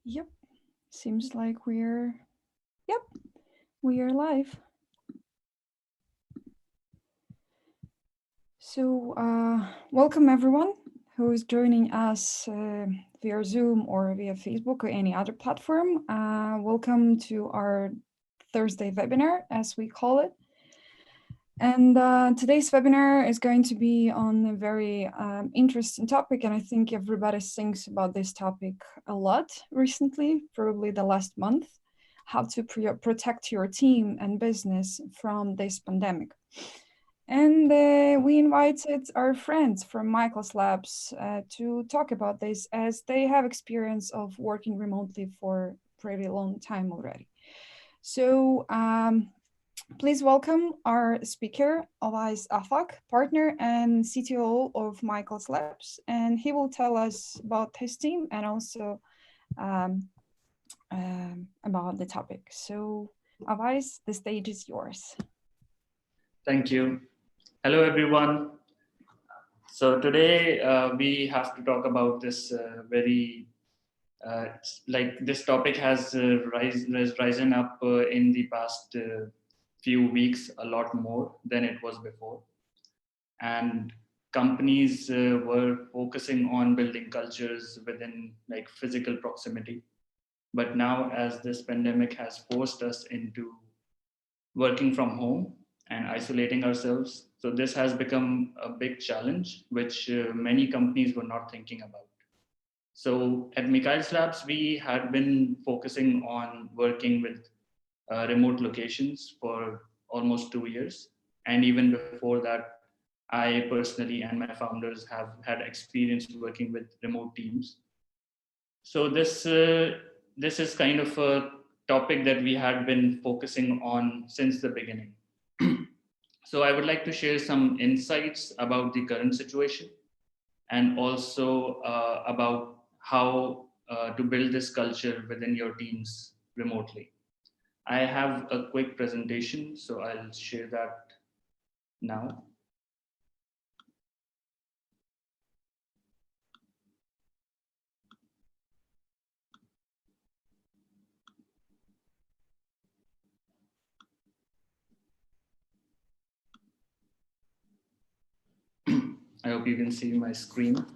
Yep, seems like we are live. So, welcome everyone who is joining us via Zoom or via Facebook or any other platform. Welcome to our Thursday webinar, as we call it. And today's webinar is going to be on a very interesting topic, and I think everybody thinks about this topic a lot recently, probably the last month, how to protect your team and business from this pandemic. And we invited our friends from Mikaels Labs to talk about this, as they have experience of working remotely for a pretty long time already. So please welcome our speaker, Owais Afaq, partner and CTO of Mikaels Labs, and he will tell us about his team and also about the topic. So, Owais, the stage is yours. Thank you. Hello, everyone. So today we have to talk about this this topic has risen up in the past few weeks a lot more than it was before. And companies were focusing on building cultures within like physical proximity. But now as this pandemic has forced us into working from home and isolating ourselves. So this has become a big challenge, which many companies were not thinking about. So at Mikaels Labs, we had been focusing on working with remote locations for almost 2 years. And even before that, I personally and my founders have had experience working with remote teams. So this is kind of a topic that we had been focusing on since the beginning. So I would like to share some insights about the current situation and also about how to build this culture within your teams remotely. I have a quick presentation, so I'll share that now. I hope you can see my screen.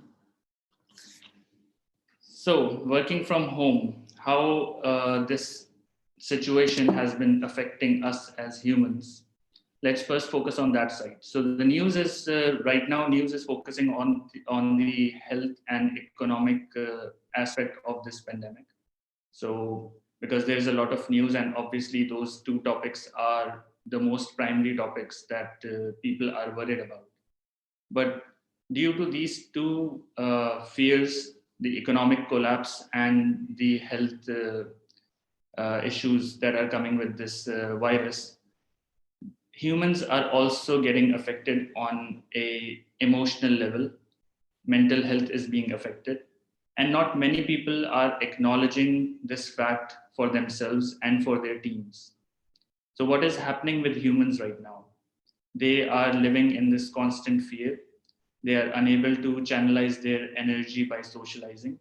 So, working from home, how this situation has been affecting us as humans. Let's first focus on that side. So, the news is right now, news is focusing on the health and economic aspect of this pandemic. So, because there's a lot of news, and obviously, those two topics are the most primary topics that people are worried about. But due to these two fears, the economic collapse and the health issues that are coming with this virus, humans are also getting affected on a emotional level. Mental health is being affected, and not many people are acknowledging this fact for themselves and for their teams. So what is happening with humans right now? They are living in this constant fear. They are unable to channelize their energy by socializing.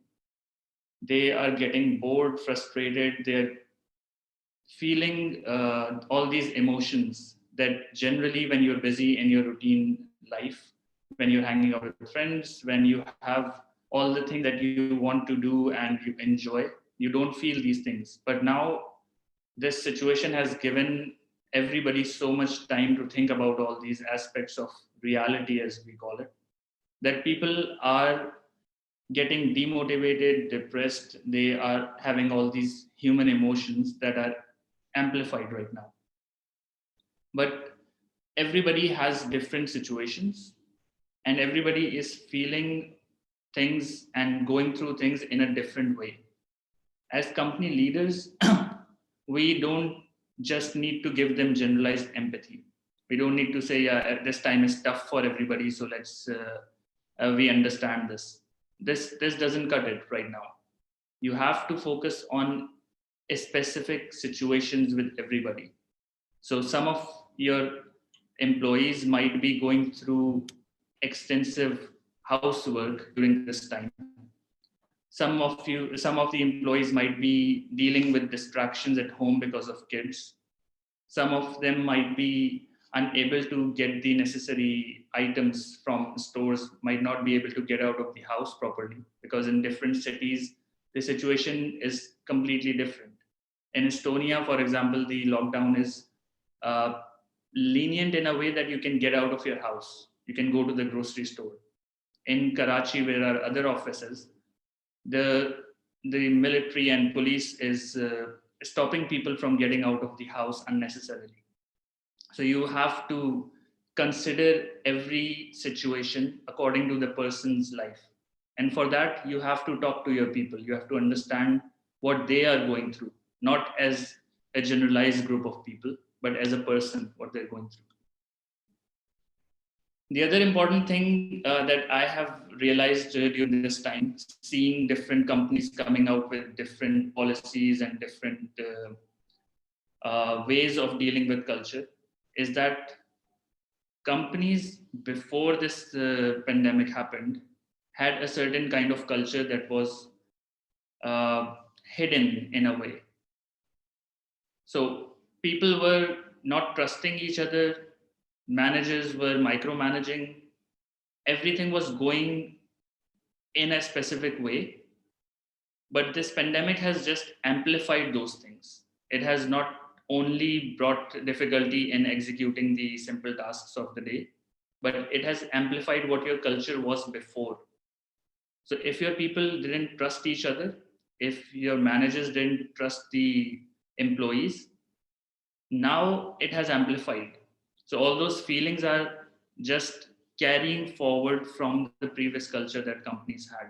They are getting bored, frustrated. They're feeling all these emotions that generally, when you're busy in your routine life, when you're hanging out with friends, when you have all the things that you want to do and you enjoy, you don't feel these things. But now, this situation has given everybody so much time to think about all these aspects of reality, as we call it, that people are getting demotivated, depressed. They are having all these human emotions that are amplified right now. But everybody has different situations, and everybody is feeling things and going through things in a different way. As company leaders, we don't just need to give them generalized empathy. We don't need to say, yeah, this time is tough for everybody, so let's we understand this. This doesn't cut it right now. You have to focus on a specific situations with everybody. So some of your employees might be going through extensive housework during this time. some of the employees might be dealing with distractions at home because of kids. Some of them might be unable to get the necessary items from stores, might not be able to get out of the house properly, because in different cities the situation is completely different. In Estonia, for example, the lockdown is uh, lenient in a way that you can get out of your house, you can go to the grocery store. In Karachi, where our other offices, the the military and police is stopping people from getting out of the house unnecessarily. So you have to consider every situation according to the person's life, and for that you have to talk to your people. You have to understand what they are going through, not as a generalized group of people, but as a person, what they're going through. The other important thing that I have realized during this time, seeing different companies coming out with different policies and different ways of dealing with culture, is that companies before this pandemic happened had a certain kind of culture that was uh, hidden in a way. So people were not trusting each other, managers were micromanaging, everything was going in a specific way. But this pandemic has just amplified those things. It has not only brought difficulty in executing the simple tasks of the day, but it has amplified what your culture was before. So if your people didn't trust each other, if your managers didn't trust the employees, now it has amplified. So all those feelings are just carrying forward from the previous culture that companies had.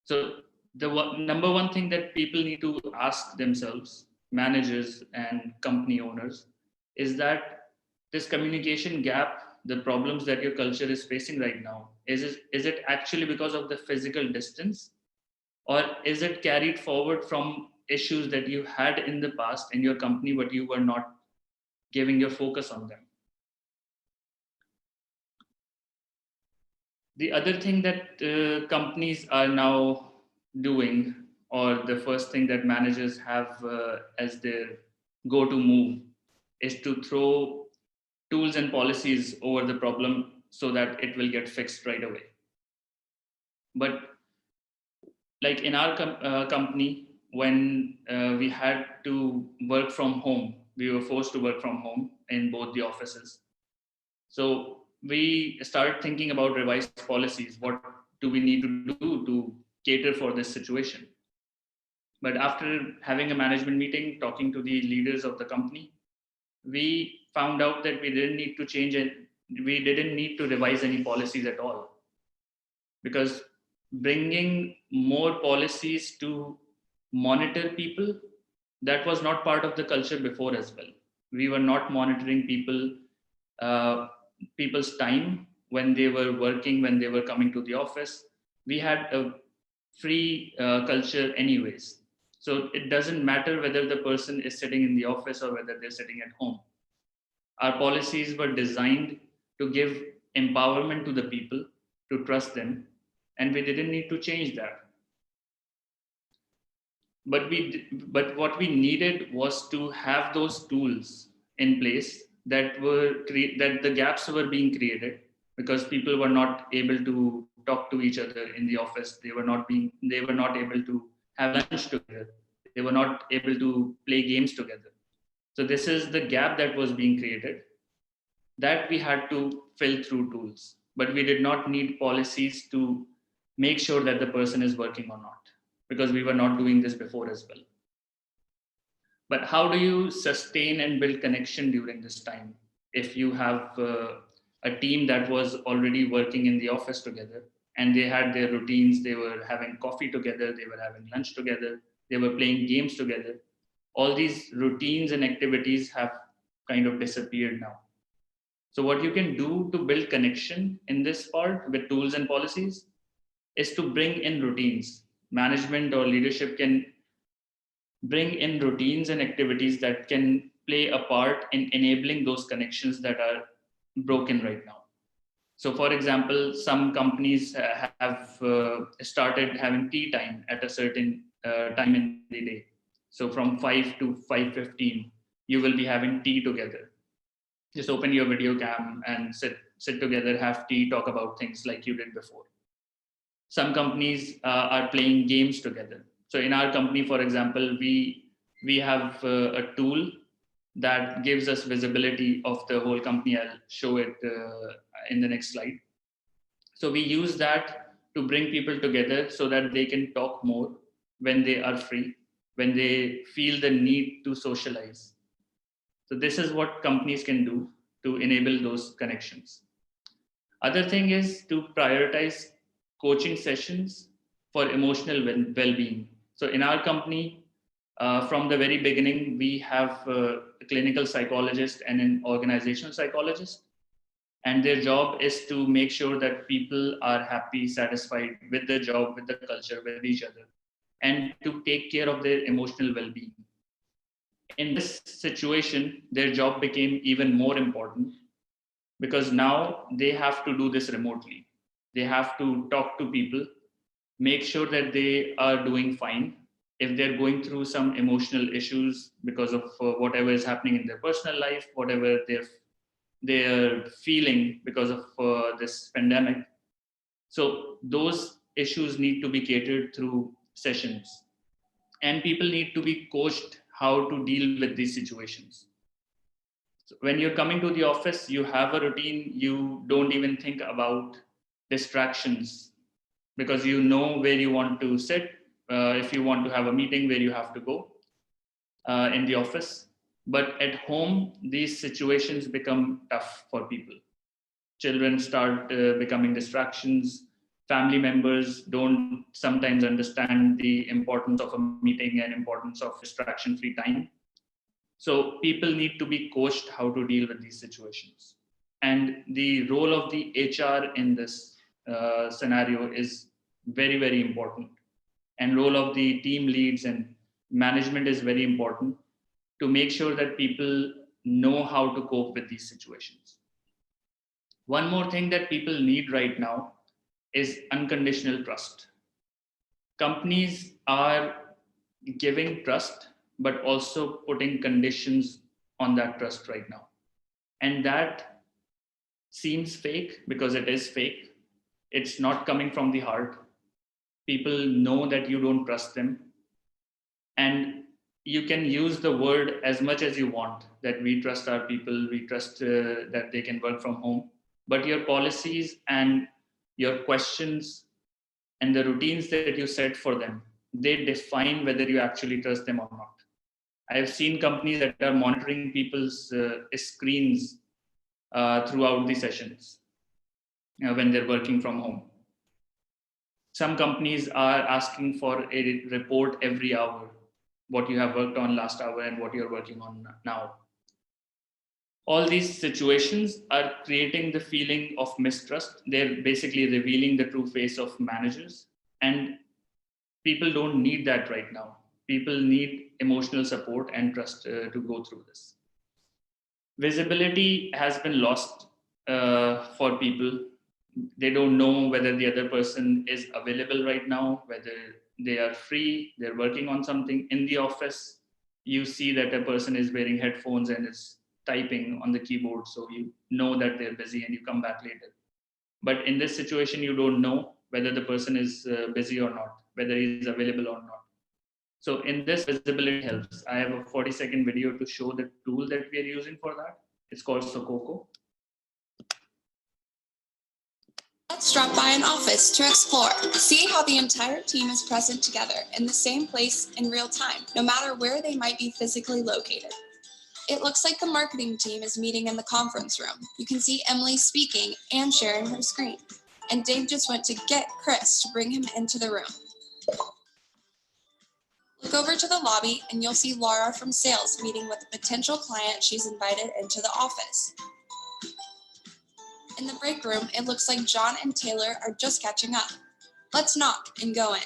So the number one thing that people need to ask themselves, managers and company owners, is that this communication gap, the problems that your culture is facing right now, is it actually because of the physical distance, or is it carried forward from issues that you had in the past in your company, but you were not giving your focus on them? The other thing that companies are now doing, or the first thing that managers have as their go to move, is to throw tools and policies over the problem so that it will get fixed right away. But like in our company, when we had to work from home, we were forced to work from home in both the offices. So we started thinking about revised policies. What do we need to do to cater for this situation? But after having a management meeting, talking to the leaders of the company, we found out that we didn't need to change it. We didn't need to revise any policies at all, because bringing more policies to monitor people, that was not part of the culture before as well. We were not monitoring uh, people's time when they were working, when they were coming to the office. We had a free culture anyways. So it doesn't matter whether the person is sitting in the office or whether they're sitting at home. Our policies were designed to give empowerment to the people, to trust them, and we didn't need to change that. But what we needed was to have those tools in place that the gaps were being created because people were not able to talk to each other in the office. They were not able to have lunch together. They were not able to play games together. So this is the gap that was being created, that we had to fill through tools, but we did not need policies to make sure that the person is working or not, because we were not doing this before as well. But how do you sustain and build connection during this time if you have a team that was already working in the office together and they had their routines? They were having coffee together, they were having lunch together, they were playing games together. All these routines and activities have kind of disappeared now. So what you can do to build connection in this part with tools and policies is to bring in routines. Management or leadership can bring in routines and activities that can play a part in enabling those connections that are broken right now. So for example, some companies have started having tea time at a certain time in the day. So from 5 to 5:15, you will be having tea together. Just open your video cam and sit together, have tea, talk about things like you did before. Some companies are playing games together. So in our company, for example, we have a tool that gives us visibility of the whole company. I'll show it in the next slide. So we use that to bring people together so that they can talk more when they are free, when they feel the need to socialize. So this is what companies can do to enable those connections. Other thing is to prioritize coaching sessions for emotional well-being. So in our company, from the very beginning, we have a clinical psychologist and an organizational psychologist, and their job is to make sure that people are happy, satisfied with the job, with the culture, with each other, and to take care of their emotional well-being. In this situation, their job became even more important because now they have to do this remotely. They have to talk to people, make sure that they are doing fine. If they're going through some emotional issues because of whatever is happening in their personal life, whatever they're feeling because of this pandemic. So those issues need to be catered through sessions, and people need to be coached how to deal with these situations. So when you're coming to the office, you have a routine, you don't even think about distractions because you know where you want to sit, if you want to have a meeting, where you have to go in the office. But at home, these situations become tough for people. Children start becoming distractions. Family members don't sometimes understand the importance of a meeting and importance of distraction free time. So people need to be coached how to deal with these situations. And the role of the HR in this scenario is very, very important. And role of the team leads and management is very important to make sure that people know how to cope with these situations. One more thing that people need right now is unconditional trust. Companies are giving trust, but also putting conditions on that trust right now. And that seems fake because it is fake. It's not coming from the heart. People know that you don't trust them. And you can use the word as much as you want that we trust our people, we trust that they can work from home. But your policies and your questions and the routines that you set for them, they define whether you actually trust them or not. I've seen companies that are monitoring people's screens throughout the sessions when they're working from home. Some companies are asking for a report every hour, what you have worked on last hour and what you're working on now. All these situations are creating the feeling of mistrust. They're basically revealing the true face of managers. And people don't need that right now. People need emotional support and trust to go through this. Visibility has been lost for people. They don't know whether the other person is available right now, whether they are free, they're working on something in the office. You see that a person is wearing headphones and is typing on the keyboard, so you know that they're busy and you come back later. But in this situation, you don't know whether the person is busy or not, whether he's available or not. So in this, visibility helps. I have a 40-second video to show the tool that we are using for that. It's called Sokoko. Let's drop by an office to explore. See how the entire team is present together in the same place in real time, no matter where they might be physically located. It looks like the marketing team is meeting in the conference room. You can see Emily speaking and sharing her screen. And Dave just went to get Chris to bring him into the room. Look over to the lobby and you'll see Laura from sales meeting with a potential client she's invited into the office. In the break room, it looks like John and Taylor are just catching up. Let's knock and go in.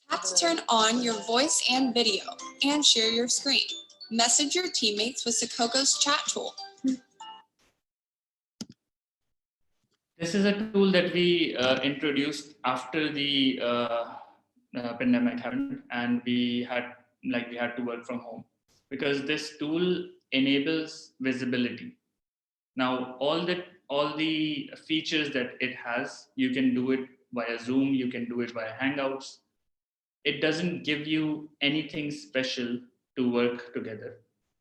Tap to turn on your voice and video and share your screen. Message your teammates with Sakoko's chat tool. This is a tool that we introduced after the pandemic happened, and we had to work from home, because this tool enables visibility. Now, all the features that it has, you can do it via Zoom, you can do it via Hangouts. It doesn't give you anything special to work together,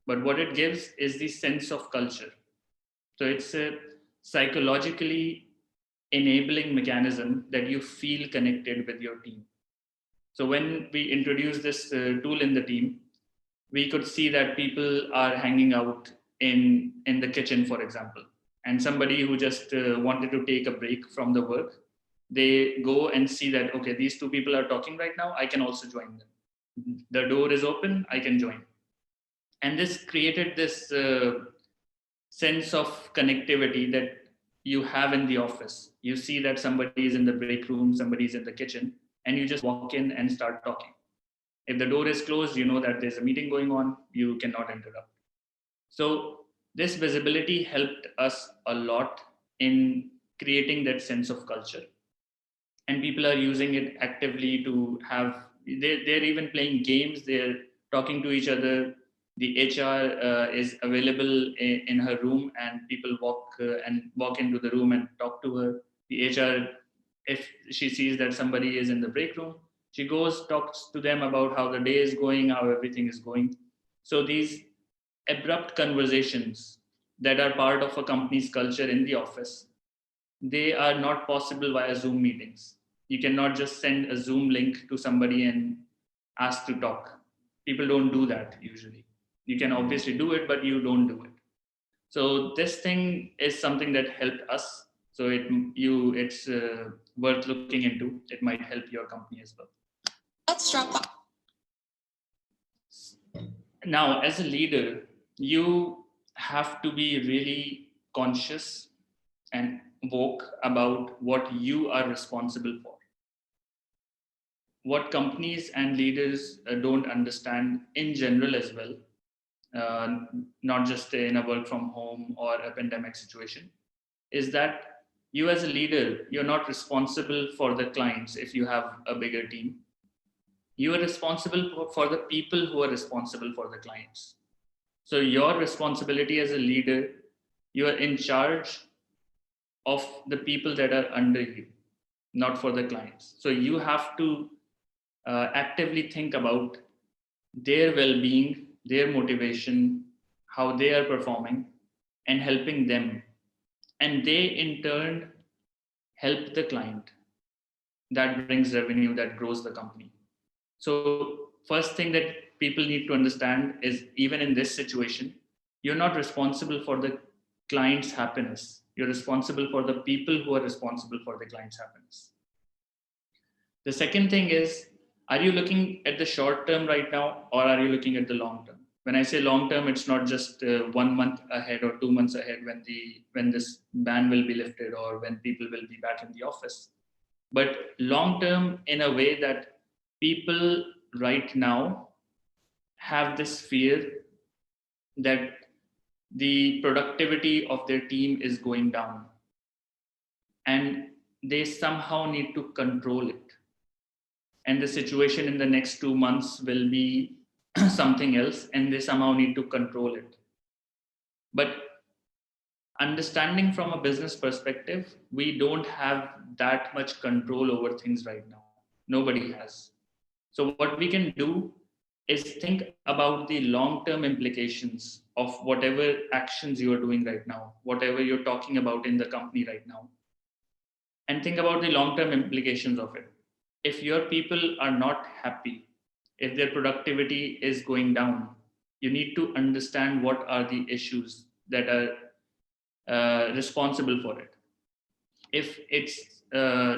but what it gives is the sense of culture. So it's a psychologically enabling mechanism that you feel connected with your team. So when we introduced this tool in the team, we could see that people are hanging out in the kitchen, for example, and somebody who just wanted to take a break from the work, they go and see that, okay, these two people are talking right now, I can also join them. The door is open, I can join. And this created this sense of connectivity that you have in the office. You see that somebody is in the break room, somebody is in the kitchen, and you just walk in and start talking. If the door is closed, you know that there's a meeting going on, you cannot interrupt. So this visibility helped us a lot in creating that sense of culture. And people are using it actively to have, they're even playing games, they're talking to each other. The HR is available in her room, and people walk into the room and talk to her. The HR, if she sees that somebody is in the break room, she goes, talks to them about how the day is going, how everything is going. So these abrupt conversations that are part of a company's culture in the office, they are not possible via Zoom meetings. You cannot just send a Zoom link to somebody and ask to talk. People don't do that usually. You can obviously do it, but you don't do it. So this thing is something that helped us. So it's worth looking into. It might help your company as well. Let's drop off. Now, as a leader, you have to be really conscious and woke about what you are responsible for. What companies and leaders don't understand in general as well, uh, not just in a work from home or a pandemic situation, is that you as a leader, you're not responsible for the clients if you have a bigger team. You are responsible for the people who are responsible for the clients. So your responsibility as a leader, you are in charge of the people that are under you, not for the clients. So you have to actively think about their well-being, their motivation, how they are performing, and helping them. And they in turn help the client. That brings revenue, that grows the company. So first thing that people need to understand is, even in this situation, you're not responsible for the client's happiness. You're responsible for the people who are responsible for the client's happiness. The second thing is, are you looking at the short term right now, or are you looking at the long term? When I say long term, it's not just 1 month ahead or 2 months ahead when this ban will be lifted or when people will be back in the office. But long term, in a way that people right now have this fear that the productivity of their team is going down, and they somehow need to control it. And the situation in the next 2 months will be something else, and they somehow need to control it. But understanding from a business perspective, we don't have that much control over things right now. Nobody has. So what we can do is think about the long-term implications of whatever actions you are doing right now, whatever you're talking about in the company right now, and think about the long-term implications of it. If your people are not happy, if their productivity is going down, you need to understand what are the issues that are responsible for it. If it's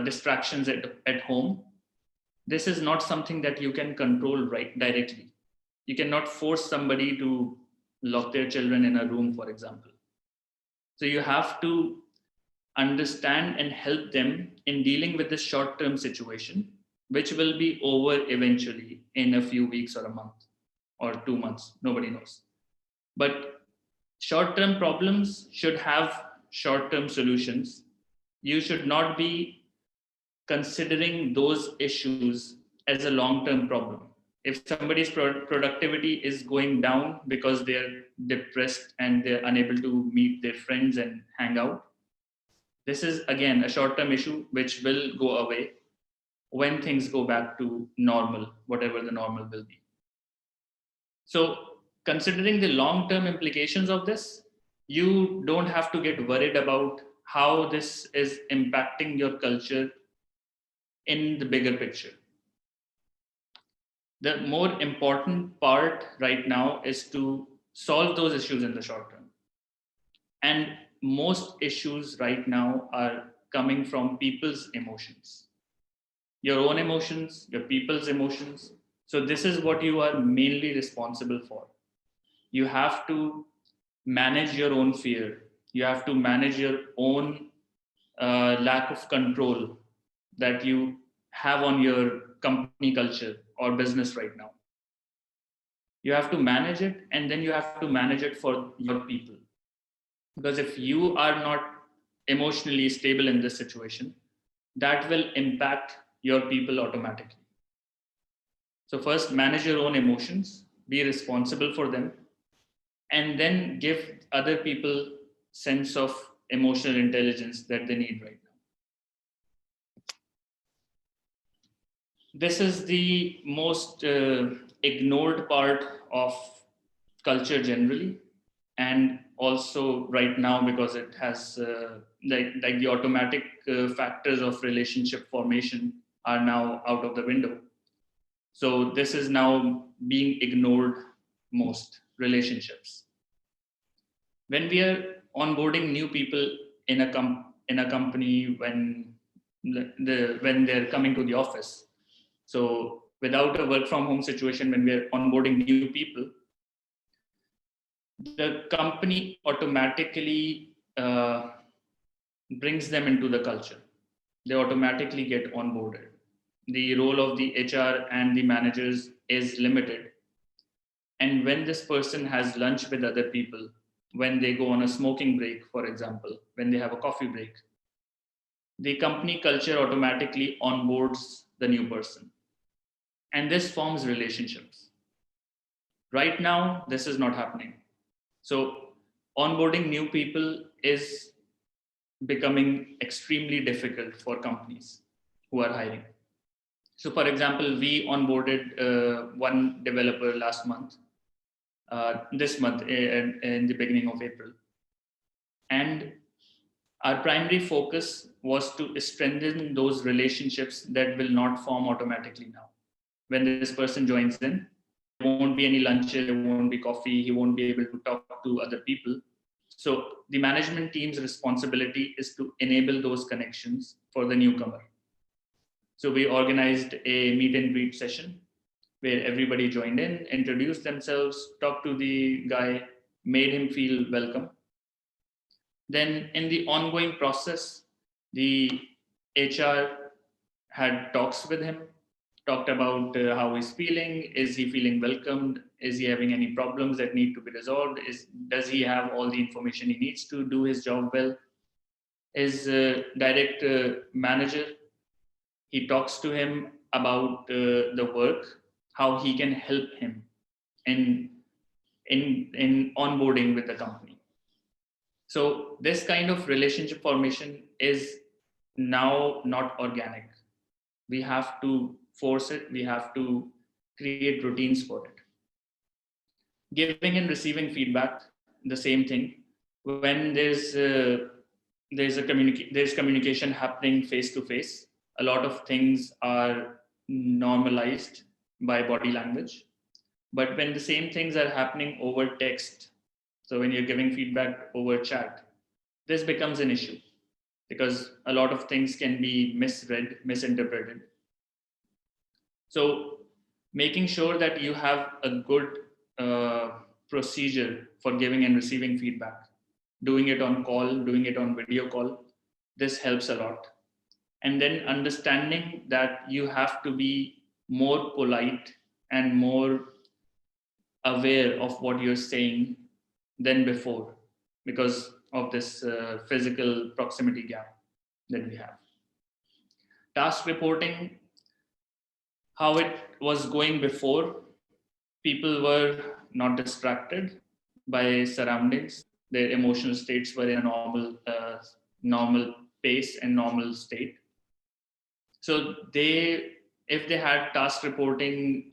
distractions at home, this is not something that you can control right directly. You cannot force somebody to lock their children in a room, for example. So you have to understand and help them in dealing with this short-term situation, which will be over eventually in a few weeks or a month. or 2 months, nobody knows. But short-term problems should have short-term solutions. You should not be considering those issues as a long-term problem. If somebody's productivity is going down because they're depressed and they're unable to meet their friends and hang out, this is again a short-term issue which will go away when things go back to normal, whatever the normal will be. So considering the long-term implications of this, you don't have to get worried about how this is impacting your culture in the bigger picture. The more important part right now is to solve those issues in the short term. And most issues right now are coming from people's emotions, your own emotions, your people's emotions. So this is what you are mainly responsible for. You have to manage your own fear. You have to manage your own lack of control that you have on your company culture or business right now. You have to manage it, and then you have to manage it for your people. Because if you are not emotionally stable in this situation, that will impact your people automatically. So first, manage your own emotions, be responsible for them, and then give other people sense of emotional intelligence that they need right now. This is the most ignored part of culture generally, and also right now because it has like the automatic factors of relationship formation are now out of the window. So this is now being ignored most, relationships. When we are onboarding new people in a company, when when they're coming to the office, so without a work from home situation, when we're onboarding new people, the company automatically brings them into the culture. They automatically get onboarded. The role of the HR and the managers is limited. And when this person has lunch with other people, when they go on a smoking break, for example, when they have a coffee break, the company culture automatically onboards the new person. And this forms relationships. Right now, this is not happening. So onboarding new people is becoming extremely difficult for companies who are hiring. So for example, we onboarded one developer last month, this month in the beginning of April. And our primary focus was to strengthen those relationships that will not form automatically now. When this person joins in, there won't be any lunches, there won't be coffee, he won't be able to talk to other people. So the management team's responsibility is to enable those connections for the newcomer. So we organized a meet and greet session where everybody joined in, introduced themselves, talked to the guy, made him feel welcome. Then in the ongoing process, the HR had talks with him, talked about how he's feeling, is he feeling welcomed, is he having any problems that need to be resolved, does he have all the information he needs to do his job well. His direct manager, he talks to him about the work, how he can help him in onboarding with the company. So this kind of relationship formation is now not organic. We have to force it. We have to create routines for it. Giving and receiving feedback, the same thing. When there's communication happening face to face, a lot of things are normalized by body language. But when the same things are happening over text, so when you're giving feedback over chat, this becomes an issue because a lot of things can be misread, misinterpreted. So making sure that you have a good procedure for giving and receiving feedback, doing it on call, doing it on video call, this helps a lot. And then understanding that you have to be more polite and more aware of what you're saying than before because of this physical proximity gap that we have. Task reporting, how it was going before, people were not distracted by surroundings. Their emotional states were in a normal pace and normal state. So if they had task reporting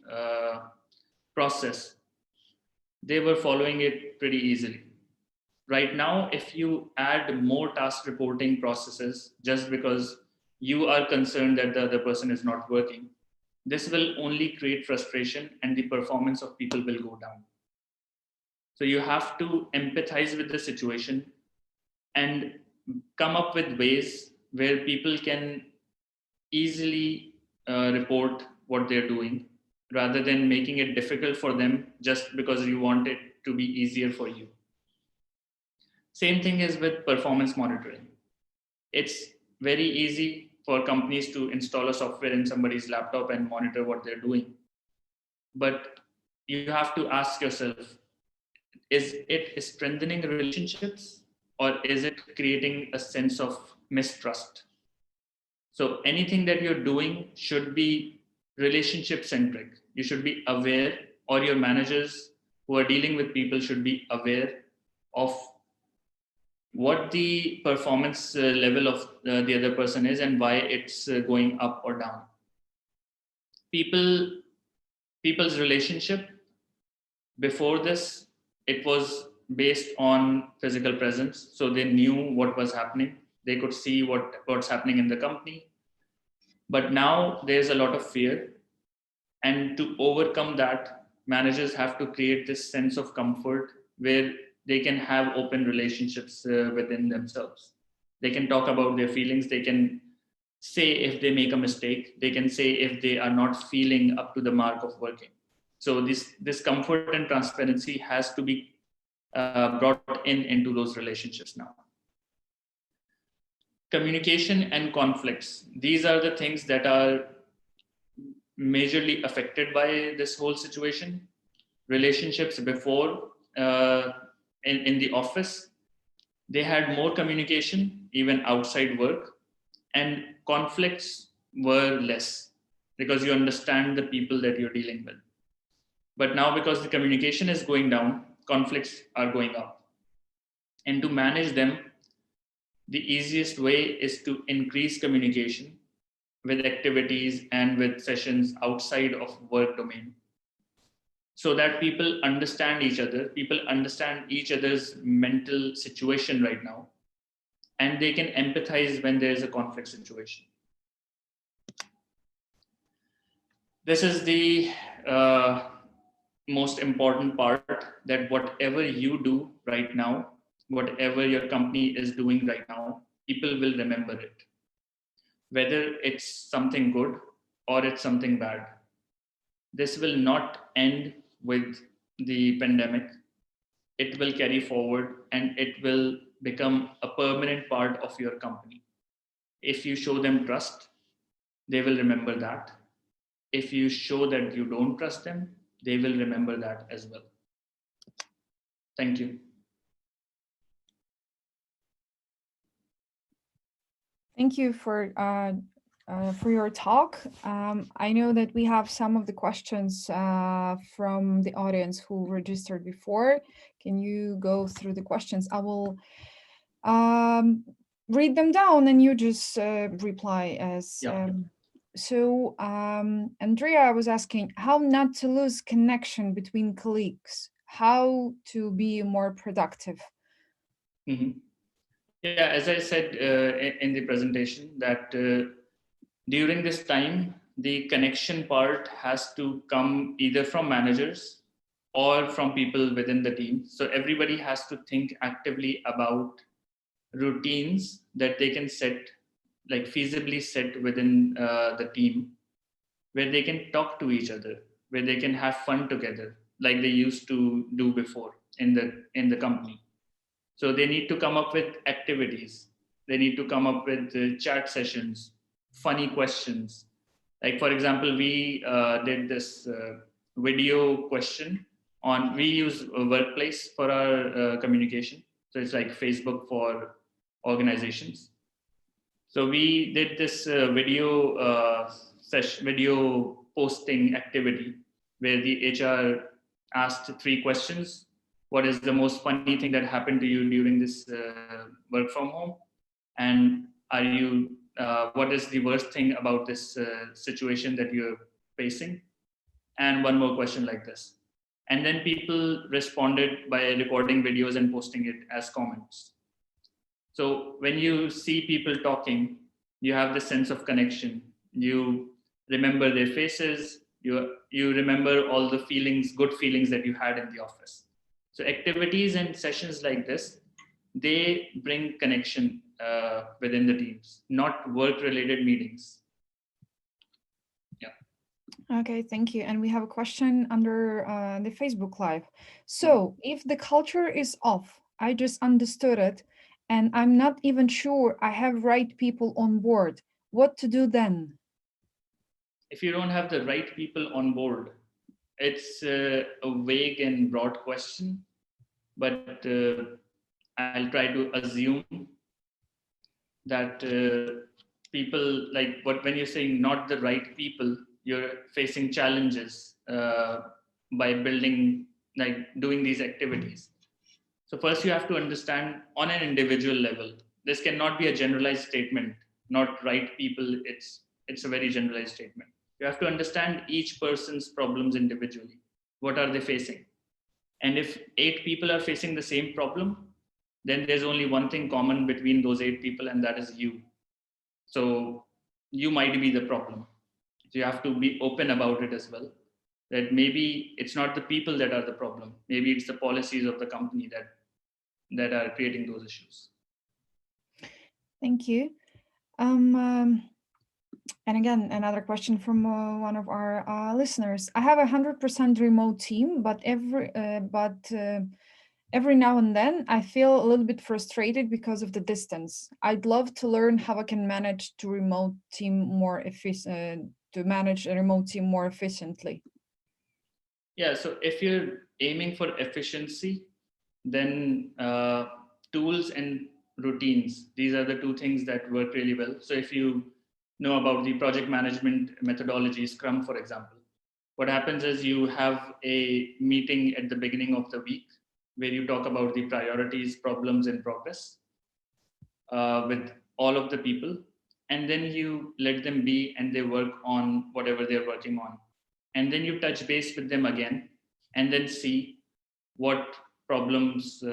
process, they were following it pretty easily. Right now, if you add more task reporting processes just because you are concerned that the other person is not working, this will only create frustration and the performance of people will go down. So you have to empathize with the situation and come up with ways where people can easily report what they're doing rather than making it difficult for them just because you want it to be easier for you. Same thing is with performance monitoring. It's very easy for companies to install a software in somebody's laptop and monitor what they're doing. But you have to ask yourself, is it strengthening relationships or is it creating a sense of mistrust? So anything that you're doing should be relationship centric. You should be aware, or your managers who are dealing with people should be aware of what the performance level of the other person is and why it's going up or down. People's relationship before this, it was based on physical presence, so they knew what was happening, they could see what's happening in the company. But now there's a lot of fear, and to overcome that, managers have to create this sense of comfort where they can have open relationships within themselves. They can talk about their feelings, they can say if they make a mistake, they can say if they are not feeling up to the mark of working. So this comfort and transparency has to be brought into those relationships now. Communication and conflicts, these are the things that are majorly affected by this whole situation. Relationships before, in the office, they had more communication even outside work, and conflicts were less because you understand the people that you're dealing with. But now, because the communication is going down, conflicts are going up. And to manage them, the easiest way is to increase communication with activities and with sessions outside of work domain, so that people understand each other, people understand each other's mental situation right now, and they can empathize when there is a conflict situation. This is the most important part, that whatever you do right now, whatever your company is doing right now, people will remember it. Whether it's something good or it's something bad. This will not end with the pandemic. It will carry forward and it will become a permanent part of your company. If you show them trust, they will remember that. If you show that you don't trust them, they will remember that as well. Thank you. Thank you for your talk. I know that we have some of the questions from the audience who registered before. Can you go through the questions? I will read them down and you just reply as. Yeah. So Andrea was asking how not to lose connection between colleagues, how to be more productive. Mm-hmm. Yeah, as I said in the presentation, that during this time, the connection part has to come either from managers or from people within the team. So everybody has to think actively about routines that they can set, like feasibly set within the team, where they can talk to each other, where they can have fun together, like they used to do before in the company. So they need to come up with activities. They need to come up with chat sessions, funny questions. Like, for example, we did this video question we use Workplace for our communication. So it's like Facebook for organizations. So we did this video posting activity where the HR asked 3 questions. What is the most funny thing that happened to you during this work from home? And what is the worst thing about this situation that you're facing? And one more question like this. And then people responded by recording videos and posting it as comments. So when you see people talking, you have this sense of connection. You remember their faces. You remember all the good feelings that you had in the office. So activities and sessions like this, they bring connection within the teams, not work-related meetings. Yeah. Okay, thank you. And we have a question under the Facebook Live. So if the culture is off, I just understood it, and I'm not even sure I have right people on board, what to do then? If you don't have the right people on board, it's a vague and broad question, but I'll try to assume that people when you're saying not the right people, you're facing challenges by doing these activities. So first you have to understand on an individual level, this cannot be a generalized statement, not right people. It's a very generalized statement. You have to understand each person's problems individually. What are they facing? And if 8 people are facing the same problem, then there's only one thing common between those 8 people, and that is you. So you might be the problem. So you have to be open about it as well. That maybe it's not the people that are the problem. Maybe it's the policies of the company that are creating those issues. Thank you. And again, another question from one of our listeners. I have 100% remote team, but every now and then I feel a little bit frustrated because of the distance. I'd love to learn how I can manage to manage a remote team more efficiently. Yeah, so if you're aiming for efficiency, then tools and routines, these are the 2 things that work really well. So if you know about the project management methodology, Scrum, for example, what happens is you have a meeting at the beginning of the week where you talk about the priorities, problems, and progress with all of the people. And then you let them be and they work on whatever they're working on. And then you touch base with them again and then see what problems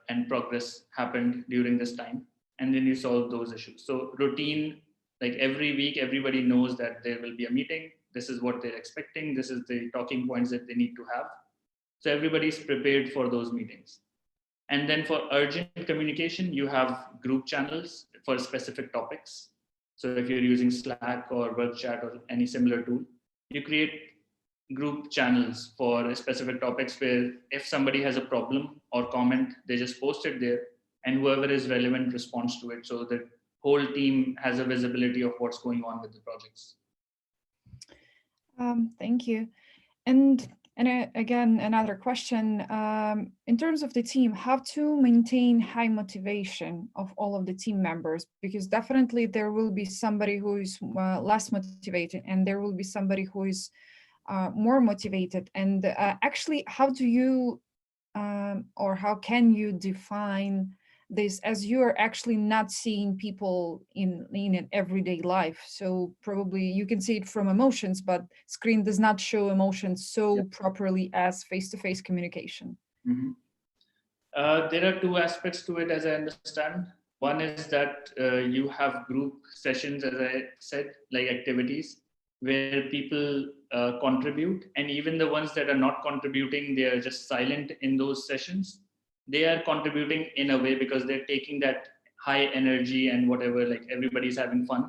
and progress happened during this time. And then you solve those issues. So routine, like every week, everybody knows that there will be a meeting. This is what they're expecting. This is the talking points that they need to have. So everybody's prepared for those meetings. And then for urgent communication, you have group channels for specific topics. So if you're using Slack or Work Chat or any similar tool, you create group channels for specific topics where if somebody has a problem or comment, they just post it there and whoever is relevant responds to it. So the whole team has a visibility of what's going on with the projects. Thank you. And again, another question, in terms of the team, how to maintain high motivation of all of the team members, because definitely there will be somebody who is less motivated and there will be somebody who is more motivated. And actually, how do you or how can you define this, as you are actually not seeing people in an everyday life? So probably you can see it from emotions, but screen does not show emotions so properly as face-to-face communication. Mm-hmm. There are 2 aspects to it, as I understand. One is that you have group sessions, as I said, like activities where people contribute, and even the ones that are not contributing, they are just silent in those sessions. They are contributing in a way because they're taking that high energy and whatever, like everybody's having fun.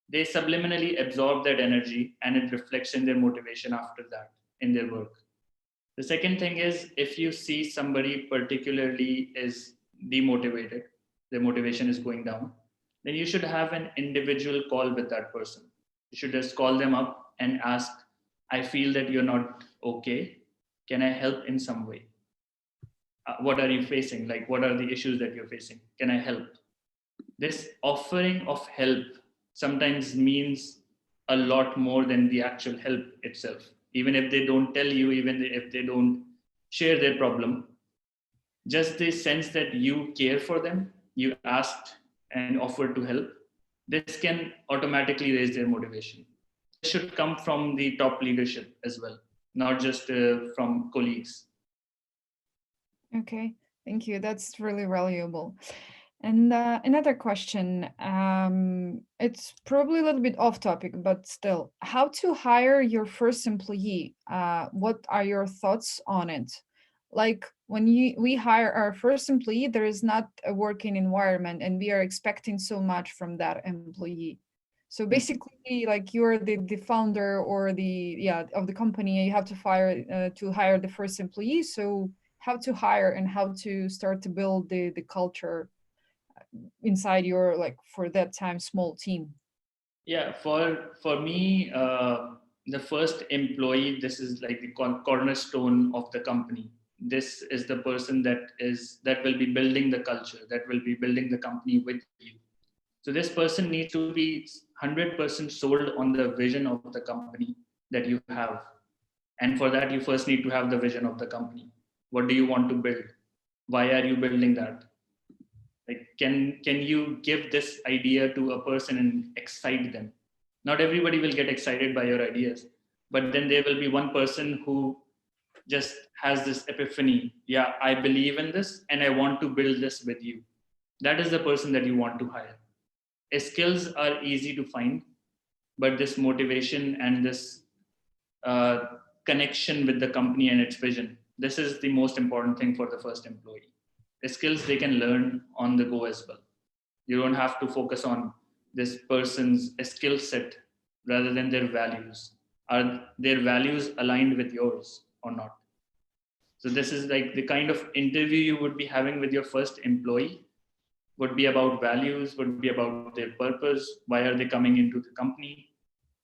They subliminally absorb that energy and it reflects in their motivation after that in their work. The second thing is, if you see somebody particularly is demotivated, their motivation is going down, then you should have an individual call with that person. You should just call them up and ask, I feel that you're not okay. Can I help in some way? What are you facing? Like, what are the issues that you're facing? Can I help? This offering of help sometimes means a lot more than the actual help itself. Even if they don't tell you, even if they don't share their problem, just the sense that you care for them, you asked and offered to help, this can automatically raise their motivation. This should come from the top leadership as well, not just from colleagues. Okay, thank you. That's really valuable. And another question, it's probably a little bit off topic, but still, how to hire your first employee? What are your thoughts on it? Like when we hire our first employee, there is not a working environment and we are expecting so much from that employee. So basically, like you're the founder or of the company, you have to hire the first employee. So how to hire and how to start to build the culture inside your, like, for that time, small team? Yeah, for me, the first employee, this is like the cornerstone of the company. This is the person that will be building the culture, that will be building the company with you. So this person needs to be 100% sold on the vision of the company that you have. And for that, you first need to have the vision of the company. What do you want to build? Why are you building that? Like, can you give this idea to a person and excite them? Not everybody will get excited by your ideas, but then there will be one person who just has this epiphany. Yeah, I believe in this and I want to build this with you. That is the person that you want to hire. Skills are easy to find, but this motivation and this uh, connection with the company and its vision, this is the most important thing for the first employee. The skills they can learn on the go as well. You don't have to focus on this person's skill set rather than their values. Are their values aligned with yours or not? So this is like the kind of interview you would be having with your first employee, would be about values, would be about their purpose. Why are they coming into the company?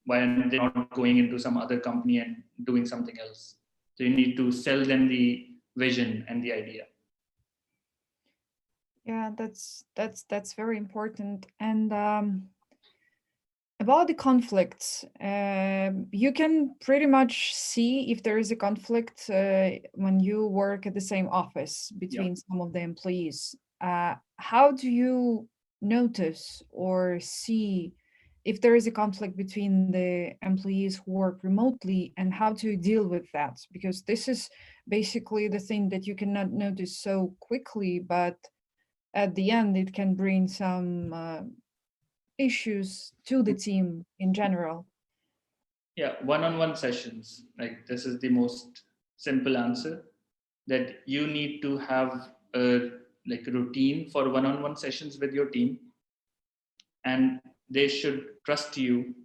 Why are they not going into some other company and doing something else? So you need to sell them the vision and the idea. Yeah, that's very important. And about the conflicts, you can pretty much see if there is a conflict when you work at the same office between some of the employees. How do you notice or see if there is a conflict between the employees who work remotely, and how to deal with that? Because this is basically the thing that you cannot notice so quickly, but at the end it can bring some issues to the team in general. Yeah, one-on-one sessions. Like, this is the most simple answer, that you need to have a like routine for one-on-one sessions with your team, and they should trust you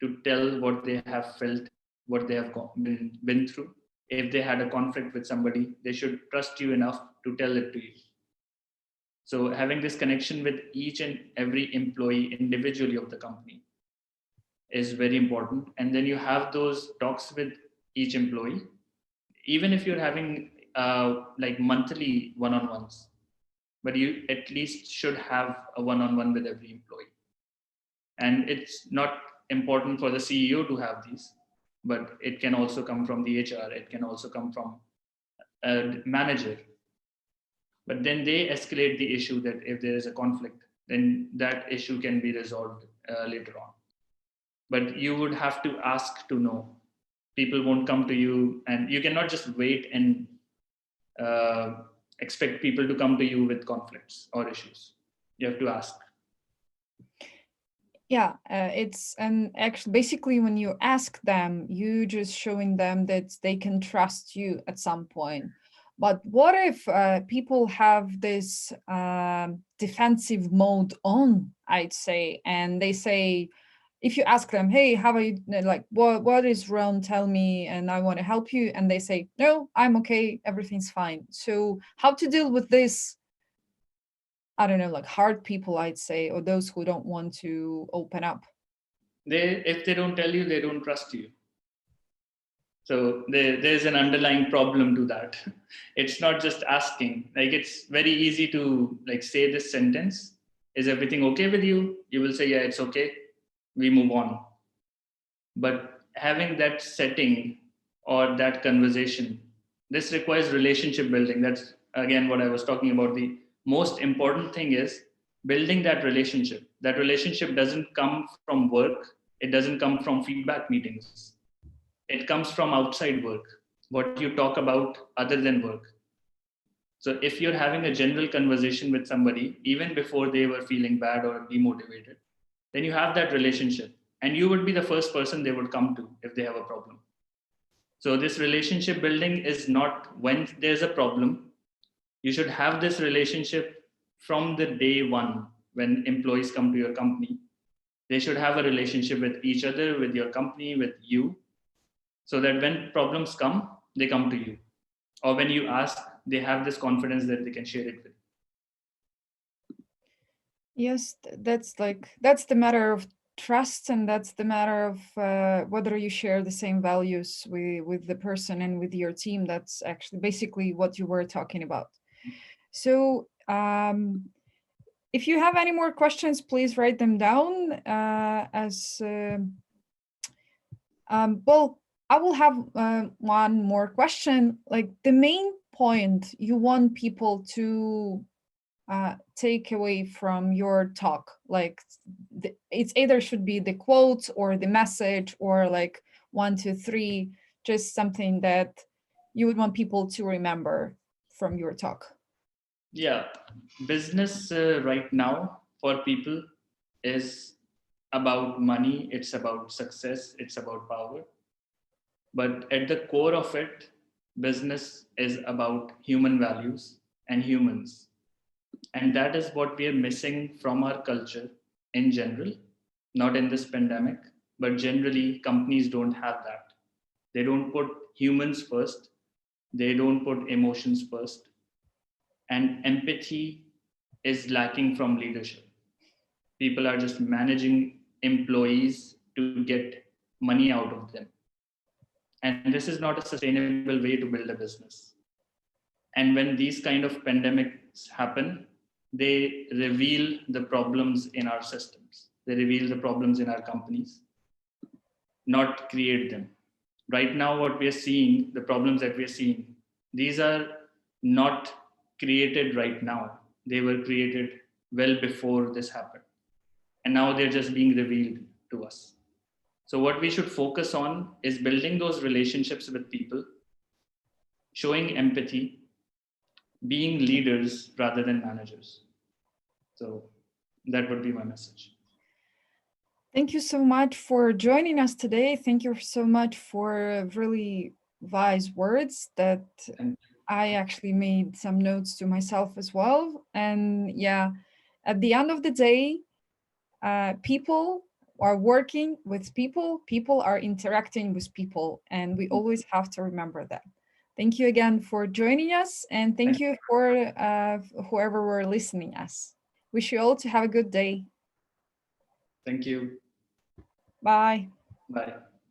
to tell what they have felt, what they have been through. If they had a conflict with somebody, they should trust you enough to tell it to you. So having this connection with each and every employee individually of the company is very important. And then you have those talks with each employee, even if you're having like monthly one-on-ones, but you at least should have a one-on-one with every employee. And it's not important for the CEO to have these, but it can also come from the HR, it can also come from a manager. But then they escalate the issue, that if there is a conflict, then that issue can be resolved later on. But you would have to ask to know. People won't come to you, and you cannot just wait and expect people to come to you with conflicts or issues. You have to ask. Yeah, it's, and actually basically when you ask them, you just showing them that they can trust you at some point. But what if people have this defensive mode on, I'd say, and they say, if you ask them, hey, how are you, like, what is wrong, tell me, and I want to help you, and they say, no, I'm okay, everything's fine. So how to deal with this, I don't know, like hard people, I'd say, or those who don't want to open up? If they don't tell you, they don't trust you. So there's an underlying problem to that. It's not just asking. Like, it's very easy to like say this sentence, is everything okay with you? You will say, yeah, it's okay. We move on. But having that setting or that conversation, this requires relationship building. That's again what I was talking about. The most important thing is building that relationship. That relationship doesn't come from work, it doesn't come from feedback meetings, it comes from outside work, what you talk about other than work. So if you're having a general conversation with somebody, even before they were feeling bad or demotivated, then you have that relationship and you would be the first person they would come to if they have a problem. So this relationship building is not when there's a problem. You should have this relationship from the day one when employees come to your company. They should have a relationship with each other, with your company, with you, so that when problems come, they come to you. Or when you ask, they have this confidence that they can share it with. Yes, that's the matter of trust, and that's the matter of whether you share the same values with the person and with your team. That's actually basically what you were talking about. So if you have any more questions, please write them down. Well, I will have one more question. Like, the main point you want people to take away from your talk, like it's either should be the quote or the message, or like 1, 2, 3, just something that you would want people to remember from your talk. Yeah, business right now for people is about money, it's about success, it's about power. But at the core of it, business is about human values and humans. And that is what we are missing from our culture in general, not in this pandemic, but generally, companies don't have that. They don't put humans first, they don't put emotions first. And empathy is lacking from leadership. People are just managing employees to get money out of them. And this is not a sustainable way to build a business. And when these kind of pandemics happen, they reveal the problems in our systems. They reveal the problems in our companies, not create them. Right now, what we are seeing, the problems that we are seeing, these are not created right now. They were created well before this happened. And now they're just being revealed to us. So what we should focus on is building those relationships with people, showing empathy, being leaders rather than managers. So that would be my message. Thank you so much for joining us today. Thank you so much for really wise words that I actually made some notes to myself as well. And yeah, at the end of the day, people are working with people, people are interacting with people, and we always have to remember that. Thank you again for joining us, and thank you for whoever were listening us. Wish you all to have a good day. Thank you. Bye. Bye.